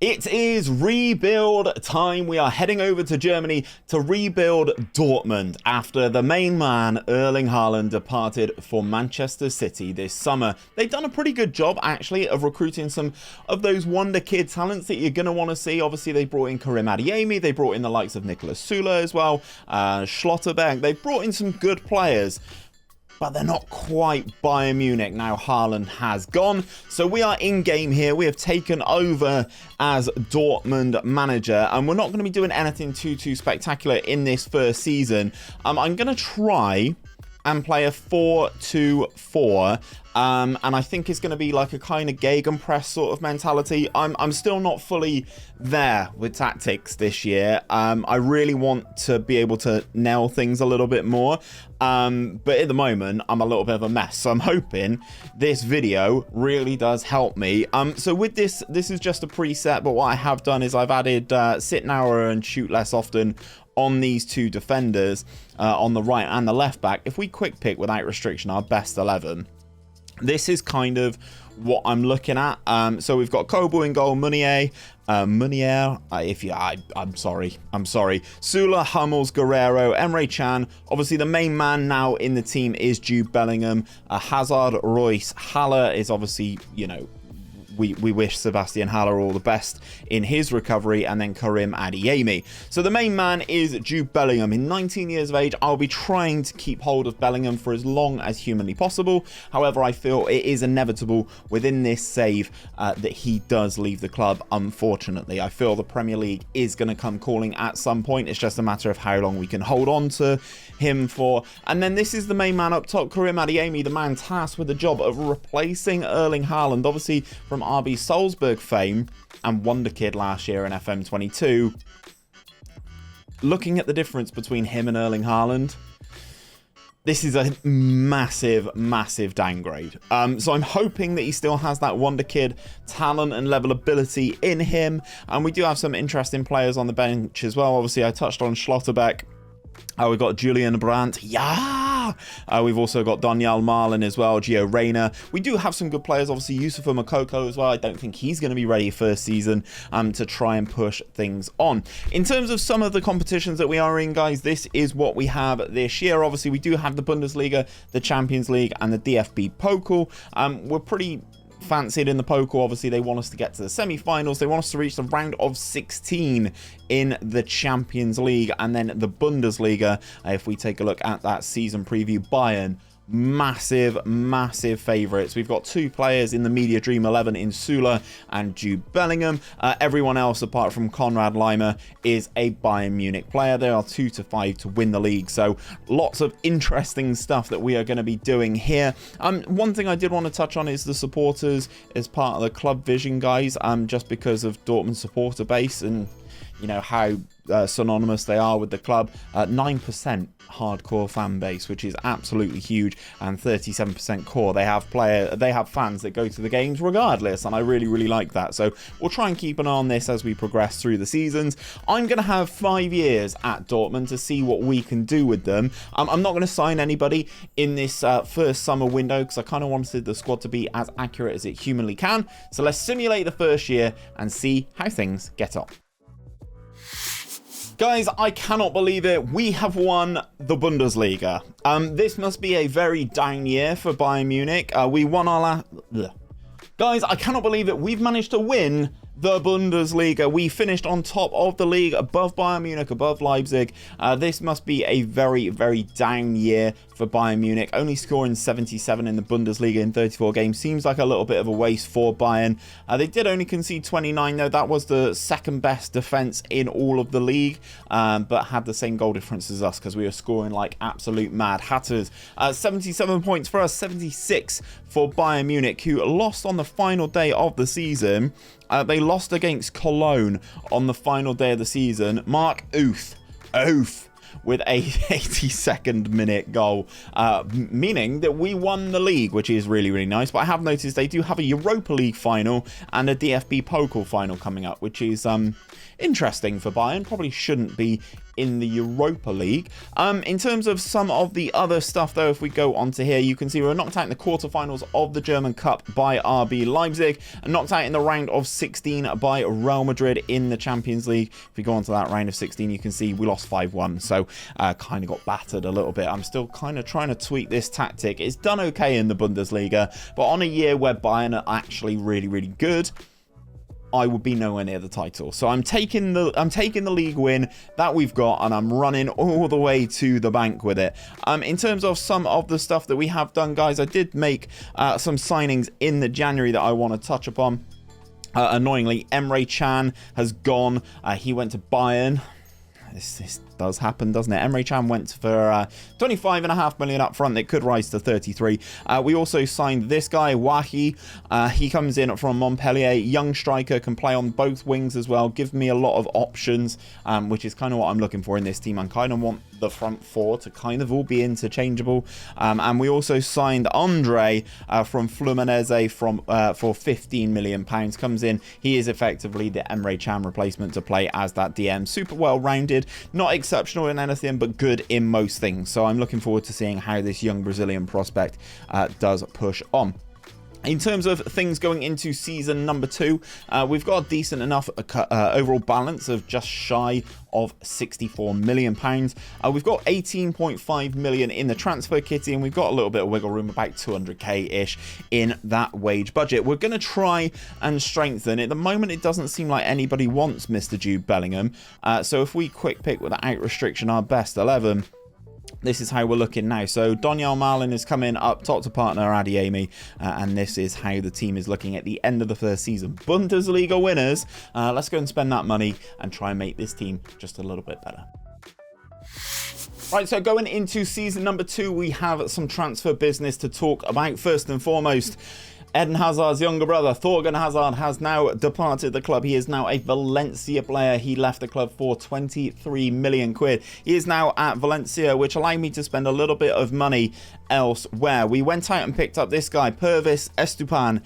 It is rebuild time. We are heading over to Germany to rebuild Dortmund after the main man, Erling Haaland, departed for Manchester City this summer. They've done a pretty good job, actually, of recruiting some of those wonder kid talents that you're going to want to see. Obviously, they brought in 𝘼𝙗𝙤𝙯. They brought in the likes of Niklas Süle as well, 𝘼𝙗𝙗𝙁. They've brought in some good players, but they're not quite Bayern Munich now Haaland has gone. So we are in game here. We have taken over as Dortmund manager, and we're not going to be doing anything too spectacular in this first season. I'm going to try and play a 4-2-4. And I think it's going to be like a kind of gegenpress sort of mentality. I'm still not fully there with tactics this year. I really want to be able to nail things a little bit more. But at the moment, I'm a little bit of a mess. So I'm hoping this video really does help me. So with this is just a preset. But what I have done is I've added sit narrower and shoot less often on these two defenders on the right and the left back. If we quick pick without restriction our best 11, this is kind of what I'm looking at. So we've got Kobo in goal, Meunier, I'm sorry. Süle, Hummels, Guerrero, Emre Can. Obviously, the main man now in the team is Jude Bellingham. Hazard, Royce, Haller is obviously, you know, we wish Sebastian Haller all the best in his recovery, and then 𝘼𝙗𝙗𝙯. So the main man is Jude Bellingham. In 19 years of age, I'll be trying to keep hold of Bellingham for as long as humanly possible. However, I feel it is inevitable within this save that he does leave the club, unfortunately. I feel the Premier League is going to come calling at some point. It's just a matter of how long we can hold on to him for. And then this is the main man up top, 𝘼𝙗𝙗𝙯, the man tasked with the job of replacing Erling Haaland, obviously from RB Salzburg fame and wonder kid last year in FM22. Looking at the difference between him and Erling Haaland, this is a massive downgrade. So I'm hoping that he still has that wonder kid talent and level ability in him. And we do have some interesting players on the bench as well. Obviously, I touched on 𝘼𝙗𝙗𝙗. We've got Julian Brandt. We've also got Donyell Malen as well, Gio Reyna. We do have some good players, obviously Youssoufa Moukoko as well. I don't think he's going to be ready first season to try and push things on. In terms of some of the competitions that we are in, guys, this is what we have this year. Obviously, we do have the Bundesliga, the Champions League, and the DFB Pokal. We're pretty fancied in the Pokal. Obviously, they want us to get to the semi-finals. They want us to reach the round of 16 in the Champions League. And then the Bundesliga, if we take a look at that season preview, Bayern, massive favourites. We've got two players in the Media Dream 11 in Süle and Jude Bellingham. Everyone else apart from Konrad Laimer is a Bayern Munich player. They are 2-5 to win the league. So lots of interesting stuff that we are going to be doing here. One thing I did want to touch on is the supporters as part of the club vision, guys, just because of Dortmund supporter base and you know how synonymous they are with the club. 9% hardcore fan base, which is absolutely huge, and 37% core. They have fans that go to the games regardless, and I really like that. So we'll try and keep an eye on this as we progress through the seasons. I'm going to have 5 years at Dortmund to see what we can do with them. I'm not going to sign anybody in this first summer window because I kind of wanted the squad to be as accurate as it humanly can. So let's simulate the first year and see how things get on. Guys, I cannot believe it. We have won the Bundesliga. This must be a very down year for Bayern Munich. We won our last... Guys, I cannot believe it. We've managed to win the Bundesliga. We finished on top of the league, above Bayern Munich, above Leipzig. This must be a very down year for Bayern Munich. Only scoring 77 in the Bundesliga in 34 games seems like a little bit of a waste for Bayern. They did only concede 29 though. That was the second best defense in all of the league, but had the same goal difference as us because we were scoring like absolute mad hatters. 77 points for us, 76 for Bayern Munich, who lost on the final day of the season. They lost against Cologne on the final day of the season. Mark Uth with a 82nd minute goal, meaning that we won the league, which is really nice. But I have noticed they do have a Europa League final and a DFB Pokal final coming up, which is interesting for Bayern. Probably shouldn't be in the Europa League. In terms of some of the other stuff, though, if we go onto here, you can see we were knocked out in the quarterfinals of the German Cup by RB Leipzig, and knocked out in the round of 16 by Real Madrid in the Champions League. If we go on to that round of 16, you can see we lost 5-1, so kind of got battered a little bit. I'm still kind of trying to tweak this tactic. It's done okay in the Bundesliga, but on a year where Bayern are actually really, really good, I would be nowhere near the title. So I'm taking the league win that we've got, and I'm running all the way to the bank with it. In terms of some of the stuff that we have done, guys, I did make some signings in the January that I want to touch upon. Annoyingly, 𝘼𝙗𝙤𝙪 has gone. He went to Bayern. This does happen, doesn't it? 𝘼𝙗𝙤𝙪 went for 25.5 million up front. It could rise to 33. We also signed this guy, 𝘼𝙗𝙤𝙪. He comes in from Montpellier. Young striker, can play on both wings as well. Give me a lot of options, which is kind of what I'm looking for in this team. I kind of want the front four to kind of all be interchangeable. And we also signed Andre from Fluminense for 15 million pounds. Comes in. He is effectively the 𝘼𝙗𝙤𝙪 replacement to play as that DM. Super well rounded. Not exceptional in anything, but good in most things. So I'm looking forward to seeing how this young Brazilian prospect does push on. In terms of things going into season number 2, we've got a decent enough overall balance of just shy of 64 million pounds. We've got 18.5 million in the transfer kitty, and we've got a little bit of wiggle room, about 200k-ish in that wage budget. We're going to try and strengthen. At the moment, it doesn't seem like anybody wants Mr. Jude Bellingham. So if we quick pick without restriction our best 11, this is how we're looking now. So Donyell Malen is coming up top to partner 𝘼𝙗𝙗𝙪, and this is how the team is looking at the end of the first season. Bundesliga winners. Let's go and spend that money and try and make this team just a little bit better. Right, so going into season number 2, we have some transfer business to talk about. First and foremost, Eden Hazard's younger brother, Thorgan Hazard, has now departed the club. He is now a Valencia player. He left the club for 23 million quid. He is now at Valencia, which allowed me to spend a little bit of money elsewhere. We went out and picked up this guy, Pervis Estupiñán.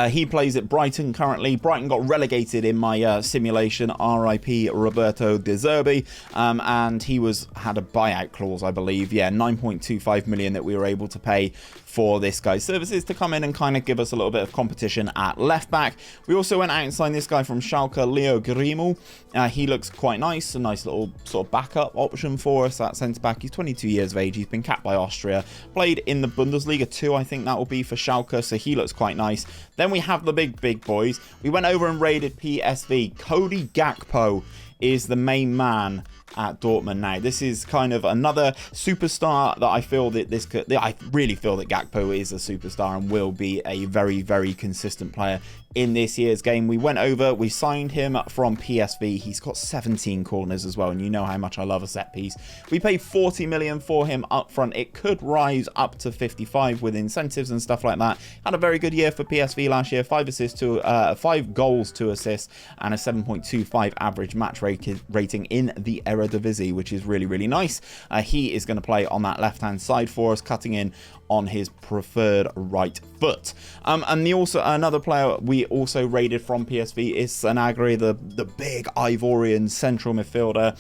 He plays at Brighton currently. Brighton got relegated in my simulation, RIP Roberto De Zerbi, and he had a buyout clause, I believe. Yeah, 9.25 million that we were able to pay for this guy's services to come in and kind of give us a little bit of competition at left back. We also went out and signed this guy from Schalke, 𝘼𝙗𝙗𝙪. He looks quite nice, a nice little sort of backup option for us at centre back. He's 22 years of age. He's been capped by Austria, played in the Bundesliga 2, I think that will be for Schalke, so he looks quite nice. Then we have the big boys. We went over and raided PSV. Cody Gakpo is the main man at Dortmund now. This is kind of another superstar that I feel that I really feel that Gakpo is a superstar and will be a very, very consistent player in this year's game. We went over, we signed him from PSV. He's got 17 corners as well, and you know how much I love a set piece. We paid 40 million for him up front. It could rise up to 55 with incentives and stuff like that. Had a very good year for PSV last year. 5 goals, 2 assists, and a 7.25 average match rating in the Eredivisie, which is really, really nice. He is going to play on that left-hand side for us, cutting in on his preferred right foot. And another player we also raided from PSV is 𝘼𝙗𝙗𝙪, the big Ivorian central midfielder.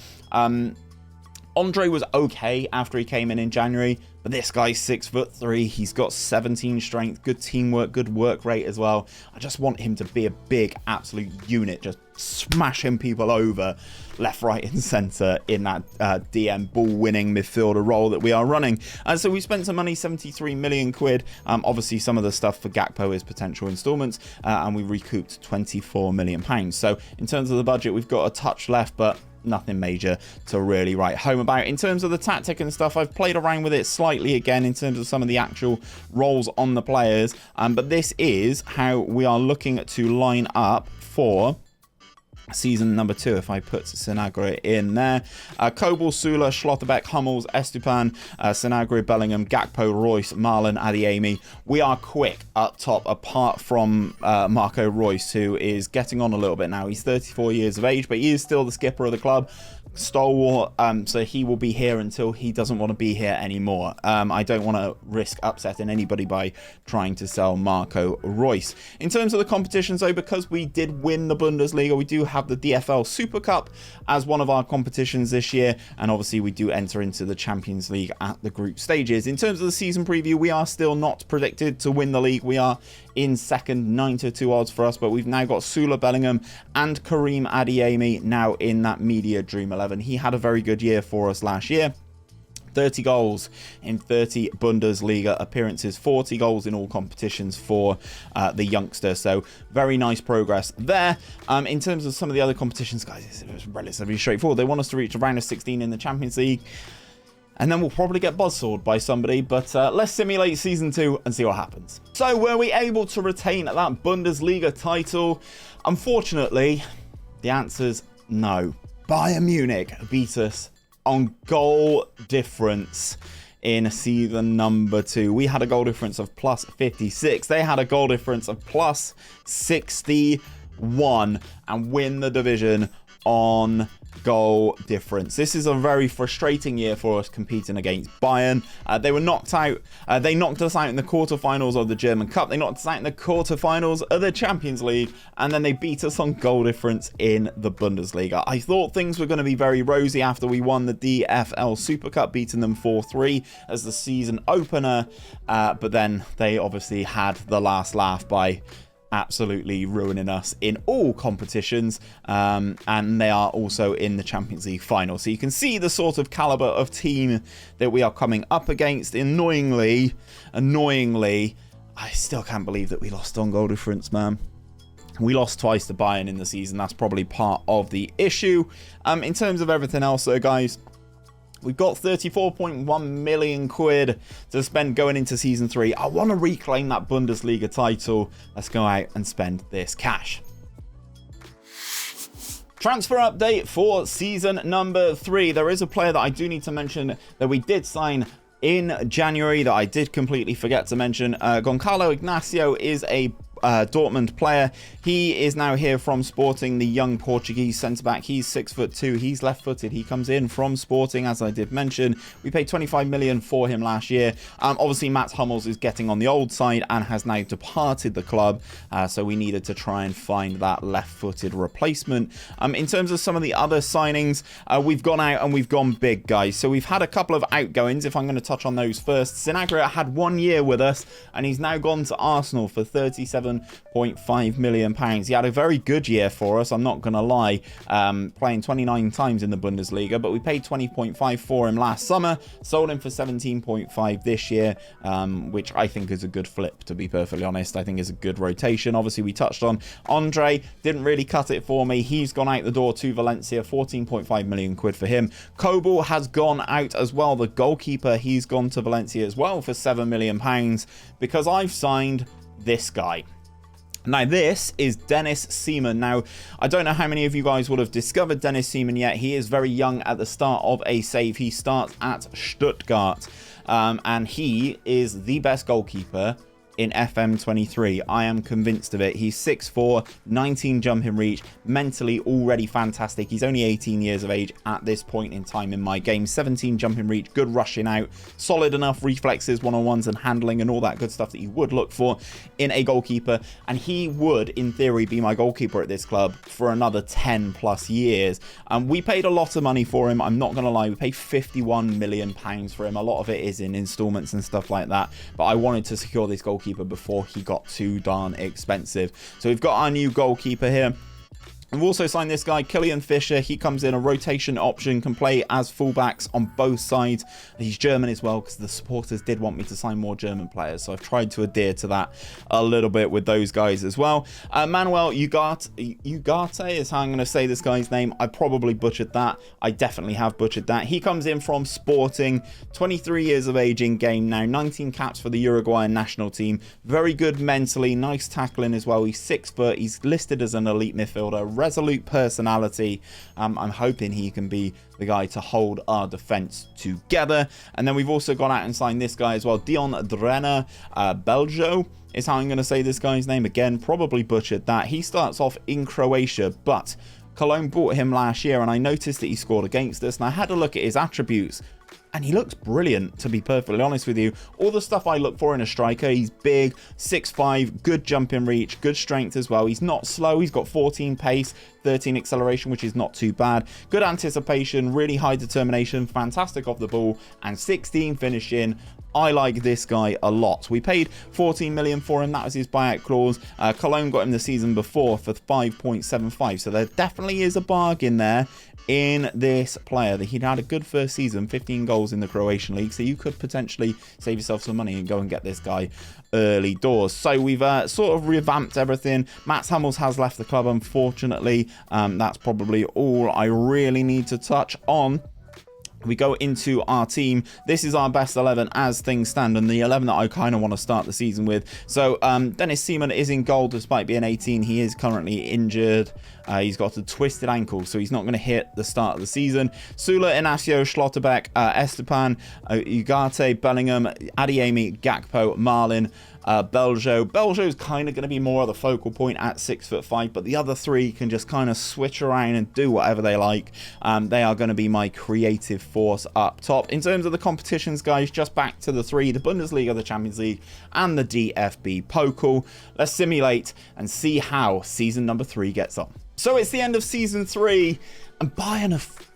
Andre was okay after he came in January, but this guy's 6'3". He's got 17 strength, good teamwork, good work rate as well. I just want him to be a big absolute unit, just smashing people over left, right and centre in that DM ball winning midfielder role that we are running. And so we spent some money, 73 million quid. Obviously some of the stuff for Gakpo is potential instalments, and we recouped 24 million pounds. So in terms of the budget, we've got a touch left, but nothing major to really write home about. In terms of the tactic and stuff, I've played around with it slightly again in terms of some of the actual roles on the players, but this is how we are looking to line up for season number 2. If I put 𝘼𝙗𝙗𝙪 in there, Kobel, Süle, Schlotterbeck, Hummels, Estupiñán, 𝘼𝙗𝙗𝙪, Bellingham, Gakpo, Royce, Malen, 𝘼𝙗𝙗𝙪. We are quick up top, apart from Marco Royce, who is getting on a little bit now. He's 34 years of age, but he is still the skipper of the club. stalwart, so he will be here until he doesn't want to be here anymore. I don't want to risk upsetting anybody by trying to sell Marco Reus. In terms of the competitions though, because we did win the Bundesliga, we do have the DFL Super Cup as one of our competitions this year, and obviously we do enter into the Champions League at the group stages. In terms of the season preview, we are still not predicted to win the league. We are in second, 9-2 odds for us, but we've now got 𝘼𝙗𝙗 Bellingham and 𝘼𝙗𝙗𝙕 now in that media dream 11. He had a very good year for us last year. 30 goals in 30 Bundesliga appearances, 40 goals in all competitions for the youngster. So very nice progress there. In terms of some of the other competitions, guys, it's relatively straightforward. They want us to reach a round of 16 in the Champions League, and then we'll probably get buzzsawed by somebody, but let's simulate season 2 and see what happens. So were we able to retain that Bundesliga title? Unfortunately, the answer's no. Bayern Munich beat us on goal difference in season number 2. We had a goal difference of plus 56. They had a goal difference of plus 61 and win the division on goal difference. This is a very frustrating year for us competing against Bayern. They were knocked out. They knocked us out in the quarterfinals of the German Cup. They knocked us out in the quarterfinals of the Champions League, and then they beat us on goal difference in the Bundesliga. I thought things were going to be very rosy after we won the DFL Super Cup, beating them 4-3 as the season opener, but then they obviously had the last laugh by absolutely ruining us in all competitions, and they are also in the Champions League final. So you can see the sort of caliber of team that we are coming up against. Annoyingly, I still can't believe that we lost on goal difference, man. We lost twice to Bayern in the season. That's probably part of the issue. In terms of everything else though, guys, we've got 34.1 million quid to spend going into season 3. I want to reclaim that Bundesliga title. Let's go out and spend this cash. Transfer update for season number 3. There is a player that I do need to mention that we did sign in January that I did completely forget to mention. Goncalo Ignacio is a Dortmund player. He is now here from Sporting, the young Portuguese centre-back. He's 6'2". He's left-footed. He comes in from Sporting, as I did mention. We paid 25 million for him last year. Obviously, Mats Hummels is getting on the old side and has now departed the club, so we needed to try and find that left-footed replacement. In terms of some of the other signings, we've gone out and we've gone big, guys. So we've had a couple of outgoings, if I'm going to touch on those first. Sinagra had 1 year with us, and he's now gone to Arsenal for 37.5 million pounds. He had a very good year for us, I'm not gonna lie, playing 29 times in the Bundesliga, but we paid 20.5 for him last summer, sold him for 17.5 this year, which I think is a good flip, to be perfectly honest. I think is a good rotation. Obviously we touched on Andre, didn't really cut it for me. He's gone out the door to Valencia, 14.5 million quid for him. Kobel has gone out as well, the goalkeeper. He's gone to Valencia as well for 7 million pounds, because I've signed this guy. Now, this is Dennis Seaman. Now, I don't know how many of you guys would have discovered Dennis Seaman yet. He is very young at the start of a save. He starts at Stuttgart, and he is the best goalkeeper in FM23. I am convinced of it. He's 6'4", 19 jumping reach, mentally already fantastic. He's only 18 years of age at this point in time in my game. 17 jumping reach, good rushing out, solid enough reflexes, one-on-ones and handling and all that good stuff that you would look for in a goalkeeper. And he would, in theory, be my goalkeeper at this club for another 10 plus years. We paid a lot of money for him. I'm not going to lie. We paid 51 million pounds for him. A lot of it is in installments and stuff like that. But I wanted to secure this goalkeeper before he got too darn expensive. So we've got our new goalkeeper here. We've also signed this guy, Kilian Fischer. He comes in a rotation option, can play as fullbacks on both sides. He's German as well, because the supporters did want me to sign more German players, so I've tried to adhere to that a little bit with those guys as well. Manuel 𝘼𝙗𝙗 is how I'm going to say this guy's name. I probably butchered that. I definitely have butchered that. He comes in from Sporting, 23 years of age in game now, 19 caps for the Uruguayan national team. Very good mentally, nice tackling as well. He's 6 foot. He's listed as an elite midfielder. Resolute personality. I'm hoping he can be the guy to hold our defense together. And then we've also gone out and signed this guy as well, Dion Drenner Beljo is how I'm going to say this guy's name. Again, probably butchered that. He starts off in Croatia, but Cologne bought him last year, and I noticed that he scored against us, and I had a look at his attributes. And he looks brilliant, to be perfectly honest with you. All the stuff I look for in a striker. He's big, 6'5", good jumping reach, good strength as well. He's not slow. He's got 14 pace, 13 acceleration, which is not too bad. Good anticipation, really high determination, fantastic off the ball, and 16 finishing. I like this guy a lot. We paid 14 million for him. That was his buyout clause. Cologne got him the season before for 5.75. So there definitely is a bargain there in this player. That he'd had a good first season, 15 goals in the Croatian league, so you could potentially save yourself some money and go and get this guy early doors. So we've sort of revamped everything. Mats Hummels has left the club, unfortunately. That's probably all I really need to touch on. We go into our team. This is our best 11 as things stand, and the 11 that I kind of want to start the season with. So Dennis Seaman is in goal despite being 18. He is currently injured. He's got a twisted ankle, so he's not going to hit the start of the season. Sula, Inacio, Schlotterbeck, 𝘼𝙗𝙗, 𝘼𝙗𝙗𝙤𝙗, Bellingham, 𝘼𝙗𝙗𝙗, Gakpo, Marlin, 𝘼𝙗𝙗𝙗. 𝘼𝙗𝙗 is kind of going to be more of the focal point at 6'5", but the other three can just kind of switch around and do whatever they like. They are going to be my creative force up top. In terms of the competitions, guys, just back to the three: the Bundesliga, the Champions League, and the DFB Pokal. Let's simulate and see how season number 3 gets on. So it's the end of season 3, and Bayern have...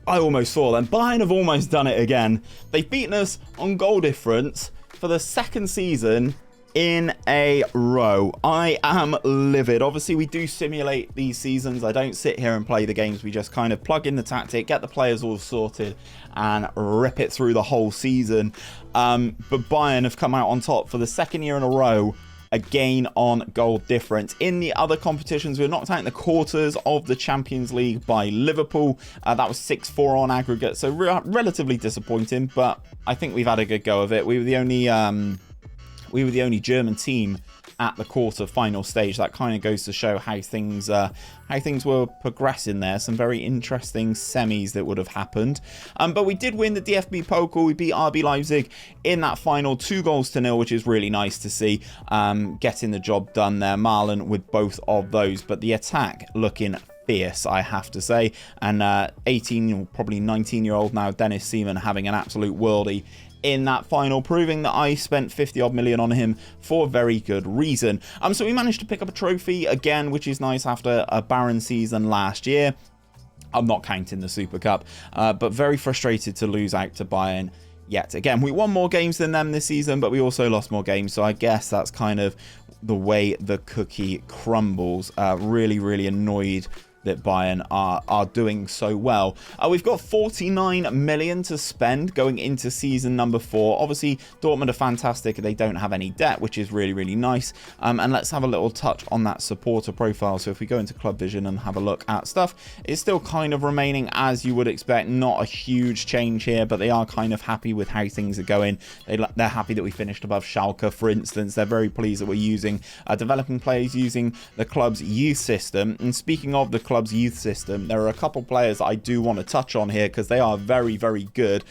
I almost saw them. Bayern have almost done it again. They've beaten us on goal difference for the second season in a row. I am livid. Obviously, we do simulate these seasons. I don't sit here and play the games. We just kind of plug in the tactic, get the players all sorted, and rip it through the whole season. But Bayern have come out on top for the second year in a row, again on goal difference. In the other competitions, we were knocked out in the quarters of the Champions League by Liverpool. That was 6-4 on aggregate, so relatively disappointing, but I think we've had a good go of it. We were the only German team at the quarter-final stage. That kind of goes to show how things were progressing there. Some very interesting semis that would have happened. But we did win the DFB Pokal. We beat RB Leipzig in that final 2-0, which is really nice to see. Getting the job done there. Marlon with both of those. But the attack looking fierce, I have to say. And 18 or probably 19-year-old now Dennis Seaman having an absolute worldie in that final, proving that I spent 50 odd million on him for very good reason. So we managed to pick up a trophy again, which is nice after a barren season last year. I'm not counting the Super Cup, but very frustrated to lose out to Bayern yet again. We won more games than them this season, but we also lost more games, so I guess that's kind of the way the cookie crumbles. Really annoyed that Bayern are doing so well. We've got 49 million to spend going into season number 4. Obviously, Dortmund are fantastic. They don't have any debt, which is really nice. And let's have a little touch on that supporter profile. So if we go into Club Vision and have a look at stuff, it's still kind of remaining as you would expect. Not a huge change here, but they are kind of happy with how things are going. They're happy that we finished above Schalke, for instance. They're very pleased that we're using developing players using the club's youth system. And speaking of the club's youth system, there are a couple players I do want to touch on here because they are very good.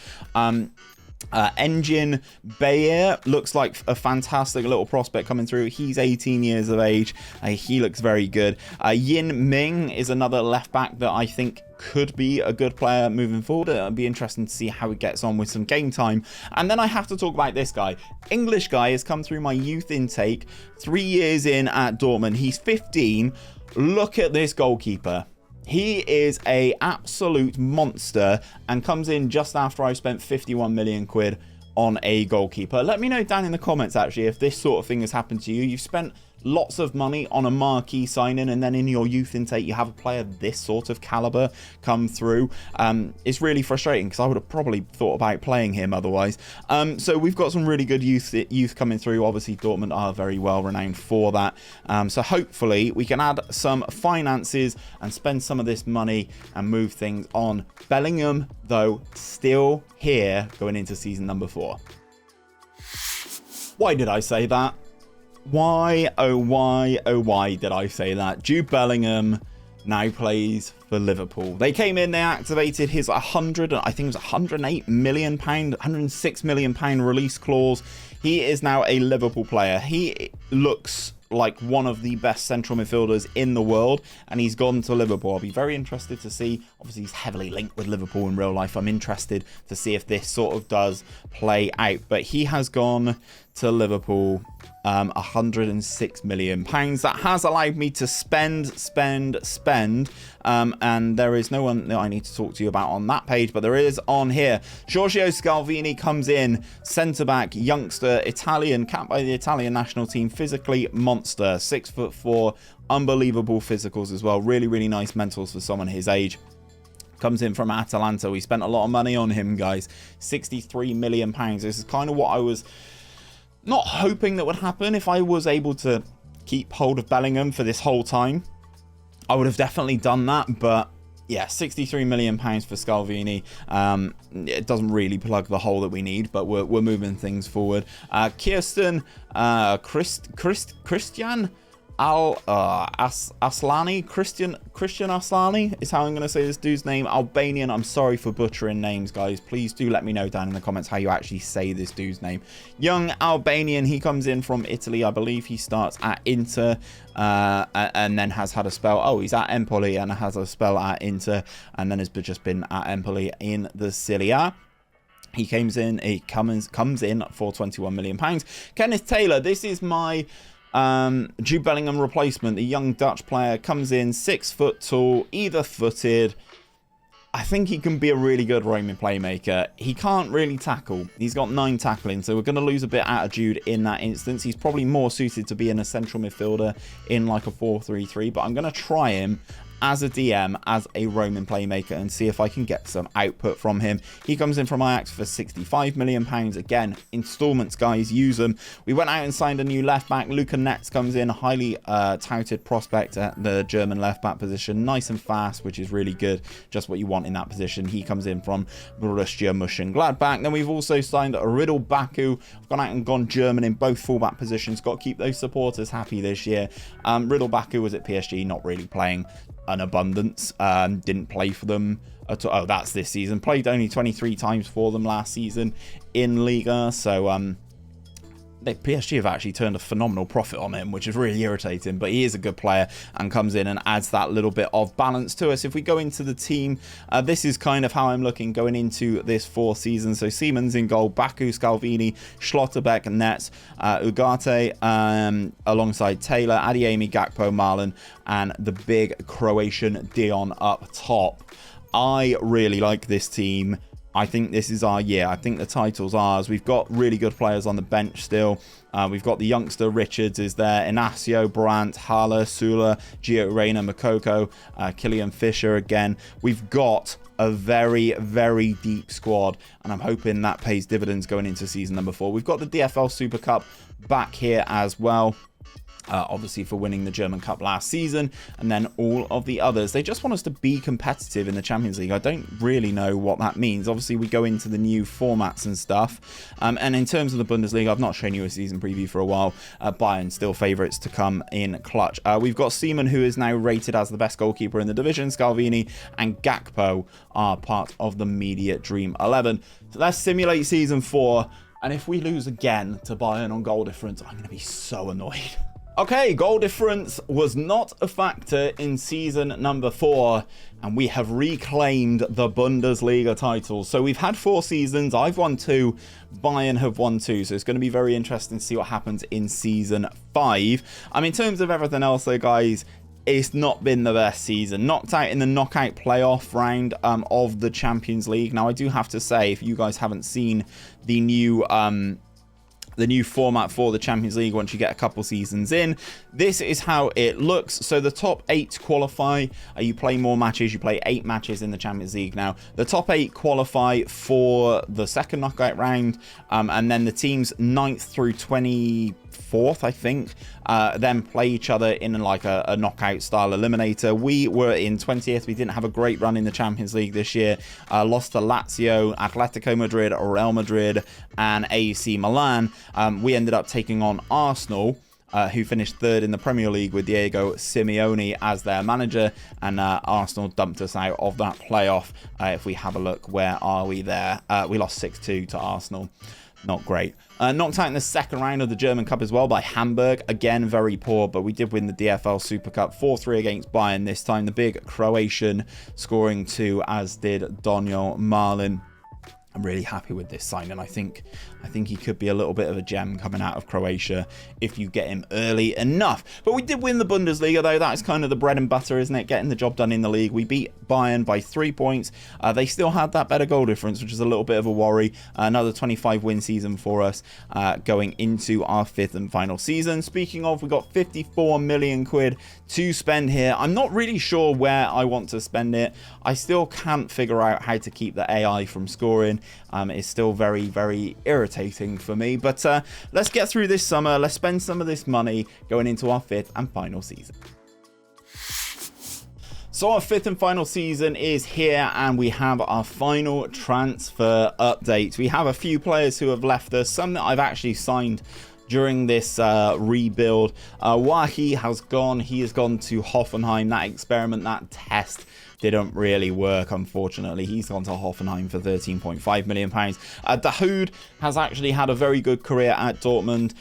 Engin Bayer looks like a fantastic little prospect coming through. He's 18 years of age. He looks very good. Yin Ming is another left back that I think could be a good player moving forward. It'll be interesting to see how he gets on with some game time. And then I have to talk about this guy. English guy has come through my youth intake, 3 years in at Dortmund. He's 15. Look at this goalkeeper. He is a absolute monster and comes in just after I spent 51 million quid on a goalkeeper. Let me know down in the comments, actually, if this sort of thing has happened to you. You've spent lots of money on a marquee signing, and then in your youth intake you have a player this sort of caliber come through. It's really frustrating because I would have probably thought about playing him otherwise. So we've got some really good youth coming through. Obviously Dortmund are very well renowned for that. So hopefully we can add some finances and spend some of this money and move things on. Bellingham, though, still here going into season number 4. Why did I say that? Why, oh why did I say that? Jude Bellingham now plays for Liverpool. They came in, they activated his 108 million pound, 106 million pound release clause. He is now a Liverpool player. He looks like one of the best central midfielders in the world, and he's gone to Liverpool. I'll be very interested to see. Obviously, he's heavily linked with Liverpool in real life. I'm interested to see if this sort of does play out. But he has gone to Liverpool, 106 million pounds. That has allowed me to spend. And there is no one that I need to talk to you about on that page, but there is on here. Giorgio Scalvini comes in, centre-back, youngster, Italian, capped by the Italian national team, physically monster, 6'4", unbelievable physicals as well. Really, really nice mentals for someone his age. Comes in from Atalanta. We spent a lot of money on him, guys. 63 million pounds. This is kind of what I was not hoping that would happen. If I was able to keep hold of Bellingham for this whole time, I would have definitely done that. But yeah, 63 million pounds for Scalvini. It doesn't really plug the hole that we need, but we're moving things forward. Christian Aslani, Christian Aslani is how I'm going to say this dude's name. Albanian. I'm sorry for butchering names, guys. Please do let me know down in the comments how you actually say this dude's name. Young Albanian. He comes in from Italy. I believe he starts at Inter and then has had a spell. Oh, he's at Empoli and has a spell at Inter and then has just been at Empoli in the Serie A. He comes in for 21 million pounds. Kenneth Taylor. This is my Jude Bellingham replacement. The young Dutch player comes in, 6 foot tall, either footed. I think he can be a really good roaming playmaker. He can't really tackle. He's got 9 tackling, so we're going to lose a bit out of Jude in that instance. He's probably more suited to being a central midfielder in like a 4-3-3, but I'm going to try him as a DM, as a roaming playmaker, and see if I can get some output from him. He comes in from Ajax for 65 million pounds. Again, installments, guys, use them. We went out and signed a new left back. Luca Netz comes in, highly touted prospect at the German left back position, nice and fast, which is really good, just what you want in that position. He comes in from Borussia Mönchengladbach. Then we've also signed 𝘼𝙗𝙗𝙕. I've gone out and gone German in both fullback positions. Got to keep those supporters happy this year. 𝘼𝙗𝙗𝙗 was at PSG, not really playing an abundance. Didn't play for them at all. Oh, that's this season. Played only 23 times for them last season in Liga. So PSG have actually turned a phenomenal profit on him, which is really irritating, but he is a good player and comes in and adds that little bit of balance to us. If we go into the team, this is kind of how I'm looking going into this 4th season. So Siemens in goal, Baku, Scalvini, Schlotterbeck, Netz, 𝘼𝙗𝙗𝙗 alongside Taylor, Adeyemi, Gakpo, Marlon, and the big Croatian Dion up top. I really like this team. I think this is our year. I think the title's ours. We've got really good players on the bench still. We've got the youngster Richards is there. Inacio, Brandt, Haller, Sula, Gio Reyna, Makoko, Killian Fisher again. We've got a very, very deep squad, and I'm hoping that pays dividends going into season number 4. We've got the DFL Super Cup back here as well. Obviously for winning the German Cup last season, and then all of the others. They just want us to be competitive in the Champions League. I don't really know what that means. Obviously we go into the new formats and stuff, and in terms of the Bundesliga, I've not shown you a season preview for a while. Bayern still favourites to come in clutch. We've got Seaman, who is now rated as the best goalkeeper in the division. Scalvini and Gakpo are part of the media Dream 11. So let's simulate season 4, and if we lose again to Bayern on goal difference, I'm going to be so annoyed. Okay, goal difference was not a factor in season number 4, and we have reclaimed the Bundesliga title. So we've had 4 seasons. I've won 2, Bayern have won 2. So it's going to be very interesting to see what happens in season 5. In terms of everything else though, guys, it's not been the best season. Knocked out in the knockout playoff round of the Champions League. Now, I do have to say, if you guys haven't seen the new format for the Champions League once you get a couple seasons in, this is how it looks. So the top 8 qualify. You play more matches. You play 8 matches in the Champions League now. The top 8 qualify for the second knockout round, and then the teams 9th through 24th, I think, then play each other in like a knockout style eliminator. We were in 20th. We didn't have a great run in the Champions League this year. Lost to Lazio, Atletico Madrid, Real Madrid, and AC Milan. We ended up taking on Arsenal, who finished 3rd in the Premier League with Diego Simeone as their manager, and Arsenal dumped us out of that playoff. If we have a look, where are we there? We lost 6-2 to Arsenal. not great. Knocked out in the second round of the German Cup as well by Hamburg. Again, very poor, but we did win the DFL Super Cup 4-3 against Bayern this time. The big Croatian scoring 2, as did Donjel Malen. I'm really happy with this signing. I think he could be a little bit of a gem coming out of Croatia if you get him early enough. But we did win the Bundesliga, though. That is kind of the bread and butter, isn't it? Getting the job done in the league. We beat Bayern by 3 points. They still had that better goal difference, which is a little bit of a worry. Another 25 win season for us going into our 5th and final season. Speaking of, we got 54 million quid to spend here. I'm not really sure where I want to spend it. I still can't figure out how to keep the AI from scoring. It's still very, very irritating for me. But let's get through this summer. Let's spend some of this money going into our 5th and final season. So our 5th and final season is here, and we have our final transfer update. We have a few players who have left us, some that I've actually signed during this rebuild. 𝘼𝙗𝙗𝙪 has gone. He has gone to Hoffenheim. That experiment, that test didn't really work, unfortunately. He's gone to Hoffenheim for £13.5 million. 𝘼𝙗𝙗𝙪 has actually had a very good career at Dortmund,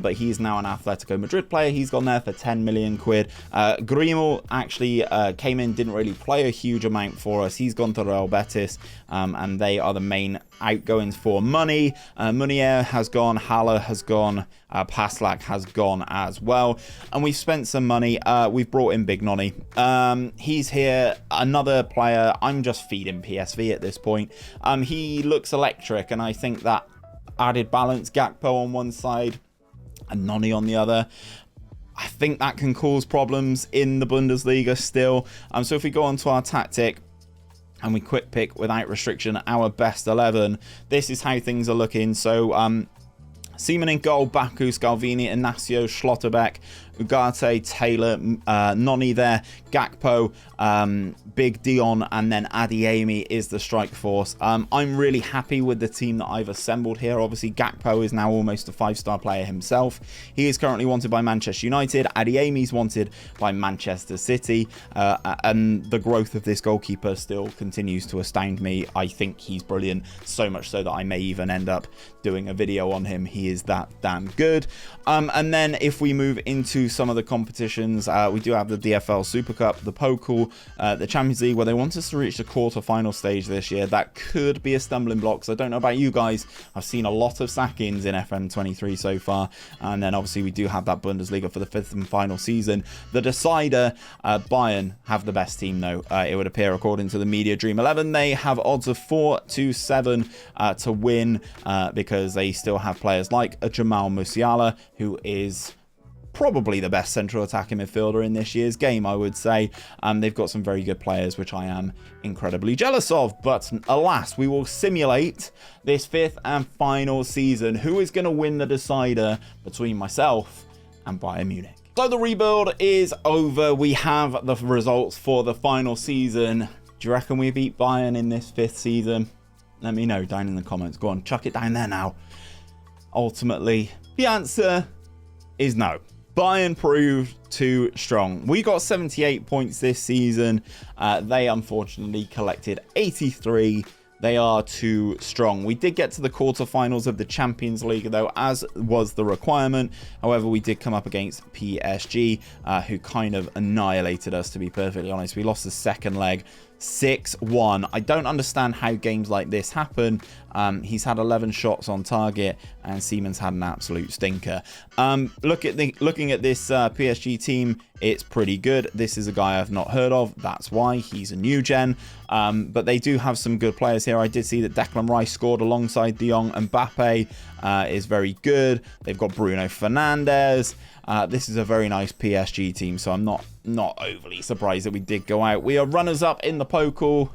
but he's now an Atletico Madrid player. He's gone there for 10 million quid. 𝘼𝙗𝙗 actually came in, didn't really play a huge amount for us. He's gone to Real Betis, and they are the main outgoings for money. Meunier has gone, Haller has gone, Paslak has gone as well, and we've spent some money. We've brought in Big Nonny. He's here, another player. I'm just feeding PSV at this point. He looks electric, and I think that added balance, Gakpo on one side and Nonny on the other, I think that can cause problems in the Bundesliga still. So if we go on to our tactic and we quick pick without restriction our best 11, this is how things are looking. So Seaman in goal, Baku, Scalvini, Inacio, Schlotterbeck, Ugarte, Taylor, Nonny there, Gakpo, Big Dion, and then Adeyemi is the strike force. I'm really happy with the team that I've assembled here. Obviously, Gakpo is now almost a 5-star player himself. He is currently wanted by Manchester United. Adeyemi's wanted by Manchester City. And the growth of this goalkeeper still continues to astound me. I think he's brilliant, so much so that I may even end up doing a video on him. He is that damn good. And then if we move into some of the competitions, we do have the DFL Super Cup, the Pokal, the Champions League, where they want us to reach the quarter-final stage this year. That could be a stumbling block, so I don't know about you guys. I've seen a lot of sackings in FM23 so far, and then obviously we do have that Bundesliga for the 5th and final season. The decider, Bayern have the best team though, it would appear, according to the Media Dream 11. They have odds of 4-7 to win, because they still have players like a Jamal Musiala, who is probably the best central attacking midfielder in this year's game, I would say. They've got some very good players, which I am incredibly jealous of. But alas, we will simulate this 5th and final season. Who is going to win the decider between myself and Bayern Munich? So the rebuild is over. We have the results for the final season. Do you reckon we beat Bayern in this 5th season? Let me know down in the comments. Go on, chuck it down there now. Ultimately, the answer is no. Bayern proved too strong. We got 78 points this season. They unfortunately collected 83. They are too strong. We did get to the quarterfinals of the Champions League, though, as was the requirement. However, we did come up against PSG, who kind of annihilated us, to be perfectly honest. We lost the second leg 6-1. I don't understand how games like this happen. He's had 11 shots on target, and Siemens had an absolute stinker. Looking at this PSG team, it's pretty good. This is a guy I've not heard of. That's why he's a new gen. But they do have some good players here. I did see that Declan Rice scored alongside De Jong, and Mbappe is very good. They've got Bruno Fernandes. This is a very nice PSG team, so I'm not overly surprised that we did go out. We are runners-up in the Pokal.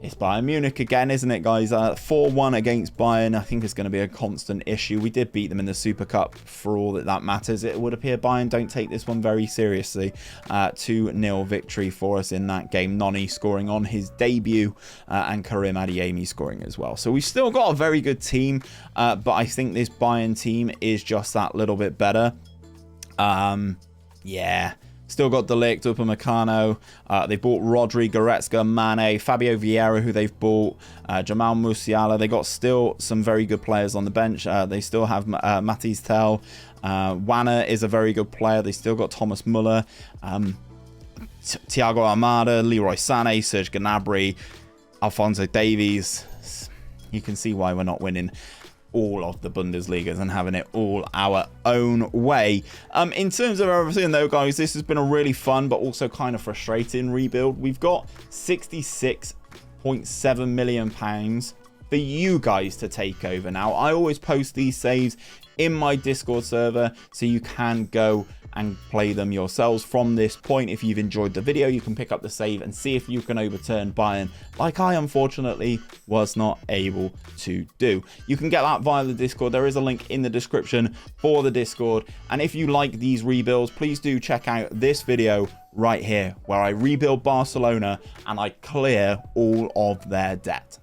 It's Bayern Munich again, isn't it, guys? 4-1 against Bayern. I think it's going to be a constant issue. We did beat them in the Super Cup, for all that matters. It would appear Bayern don't take this one very seriously. 2-0 victory for us in that game. Nonny scoring on his debut, and Karim Adeyemi scoring as well. So we've still got a very good team, but I think this Bayern team is just that little bit better. Yeah. Still got De Ligt, 𝘼𝙗𝙤𝙪. They bought Rodri, Goretzka, Mane, Fabio Vieira, who they've bought, Jamal Musiala. They got still some very good players on the bench. They still have Mathys Tel. Wanner is a very good player. They still got Thomas Müller, Thiago Almada, Leroy Sané, Serge Gnabry, Alphonso Davies. You can see why we're not winning all of the Bundesligas and having it all our own way. In terms of everything though, guys, this has been a really fun but also kind of frustrating rebuild. We've got £66.7 million for you guys to take over. Now, I always post these saves in my Discord server, so you can go and play them yourselves from this point. If you've enjoyed the video, you can pick up the save and see if you can overturn Bayern, like I unfortunately was not able to do. You can get that via the Discord. There is a link in the description for the Discord. And if you like these rebuilds, please do check out this video right here, where I rebuild Barcelona and I clear all of their debt.